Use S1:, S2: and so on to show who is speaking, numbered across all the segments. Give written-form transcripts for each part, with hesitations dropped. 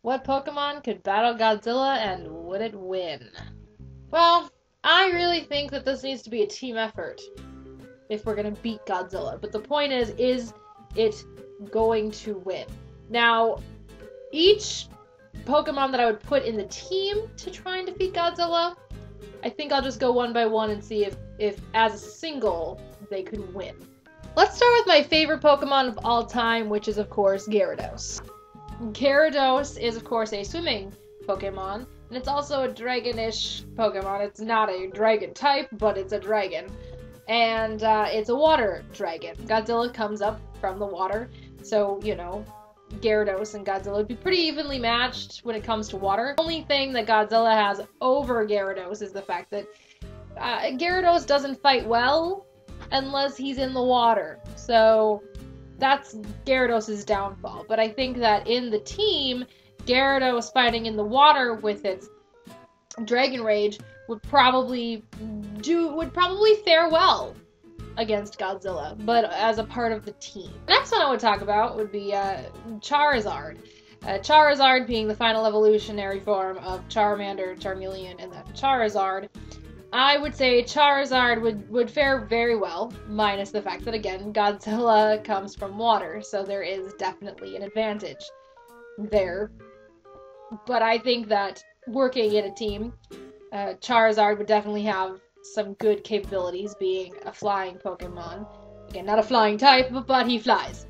S1: What Pokemon could battle Godzilla and would it win? Well, I really think that this needs to be a team effort if we're going to beat Godzilla. But the point is it going to win? Now, each Pokemon that I would put in the team to try and defeat Godzilla, I think I'll just go one by one and see if as a single they could win. Let's start with my favorite Pokemon of all time, which is of course Gyarados. Gyarados is of course a swimming Pokemon, and it's also a dragonish Pokemon. It's not a dragon type, but it's a dragon. And it's a water dragon. Godzilla comes up from the water, so, you know, Gyarados and Godzilla would be pretty evenly matched when it comes to water. The only thing that Godzilla has over Gyarados is the fact that Gyarados doesn't fight well unless he's in the water. So that's Gyarados' downfall. But I think that in the team, Gyarados fighting in the water with its Dragon Rage would probably fare well against Godzilla, but as a part of the team. The next one I would talk about would be Charizard. Charizard being the final evolutionary form of Charmander, Charmeleon, and then Charizard. I would say Charizard would fare very well, minus the fact that, again, Godzilla comes from water, so there is definitely an advantage there. But I think that working in a team, Charizard would definitely have some good capabilities, being a flying Pokemon. Again, not a flying type, but he flies.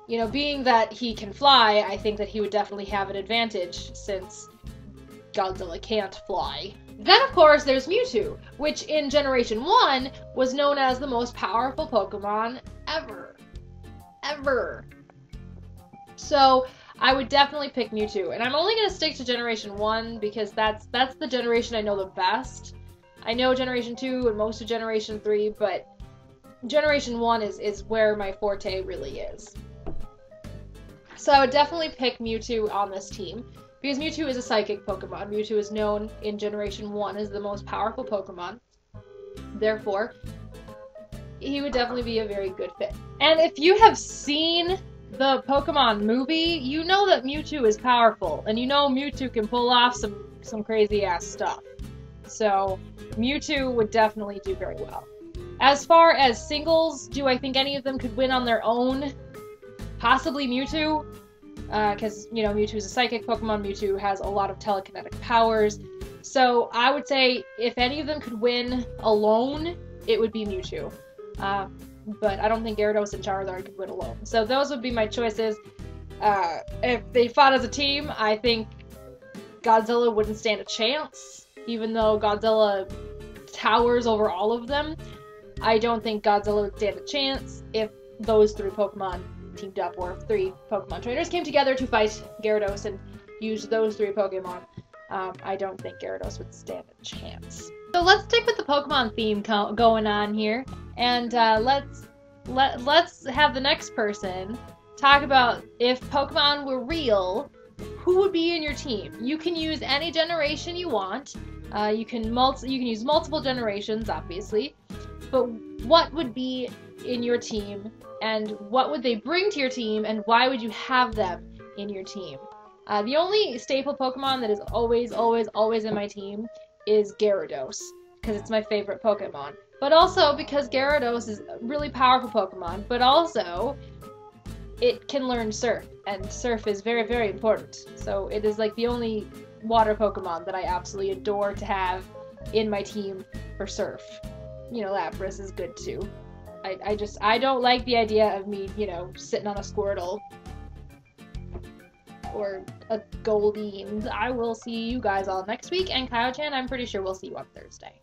S1: You know, being that he can fly, I think that he would definitely have an advantage, since Godzilla can't fly. Then, of course, there's Mewtwo, which in Generation 1 was known as the most powerful Pokemon ever. Ever. So, I would definitely pick Mewtwo, and I'm only going to stick to Generation 1 because that's the generation I know the best. I know Generation 2 and most of Generation 3, but Generation 1 is where my forte really is. So I would definitely pick Mewtwo on this team, because Mewtwo is a psychic Pokemon. Mewtwo is known in Generation 1 as the most powerful Pokemon. Therefore, he would definitely be a very good fit. And if you have seen the Pokemon movie, you know that Mewtwo is powerful, and you know Mewtwo can pull off some crazy ass stuff. So Mewtwo would definitely do very well. As far as singles, do I think any of them could win on their own? Possibly Mewtwo, because, you know, Mewtwo is a psychic Pokemon. Mewtwo has a lot of telekinetic powers. So I would say if any of them could win alone, it would be Mewtwo. But I don't think Gyarados and Charizard could win alone. So those would be my choices. If they fought as a team, I think Godzilla wouldn't stand a chance. Even though Godzilla towers over all of them, I don't think Godzilla would stand a chance if those three Pokemon teamed up, or if three Pokemon trainers came together to fight Gyarados and use those three Pokemon. I don't think Gyarados would stand a chance. So let's stick with the Pokemon theme going on here, and let's have the next person talk about if Pokemon were real, who would be in your team. You can use any generation you want. You can use multiple generations, obviously, but what would be in your team, and what would they bring to your team, and why would you have them in your team? The only staple Pokemon that is always in my team is Gyarados, because it's my favorite Pokemon. But also because Gyarados is a really powerful Pokemon, but also it can learn Surf, and Surf is very, very important. So it is like the only water Pokemon that I absolutely adore to have in my team for Surf. You know, Lapras is good too. I don't like the idea of me, you know, sitting on a Squirtle or a Goldeen. I will see you guys all next week, and Kyle-chan, I'm pretty sure we'll see you on Thursday.